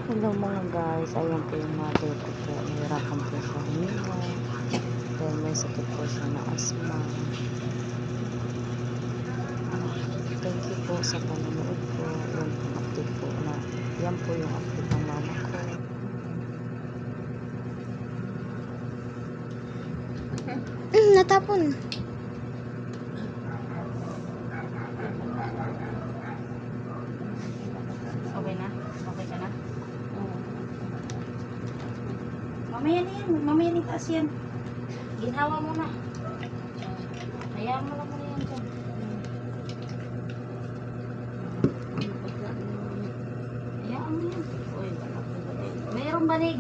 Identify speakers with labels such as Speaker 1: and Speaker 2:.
Speaker 1: Hello mga guys, ayan po yung mother ko po. Nahirapan po siya huminga dahil may sakit po siya na asthma. Thank you po sa panonood po. Yan po update po na. Yan po yung update ng mama ko.
Speaker 2: Natapon.
Speaker 1: Okay na? Okay ka na?
Speaker 3: Mamaya na yan. Mamaya na itaas yan.
Speaker 1: Ginhawa mo na. Hayaan mo lang muna yan dyan. Hayaan mo yan. Uy, mayroong banig.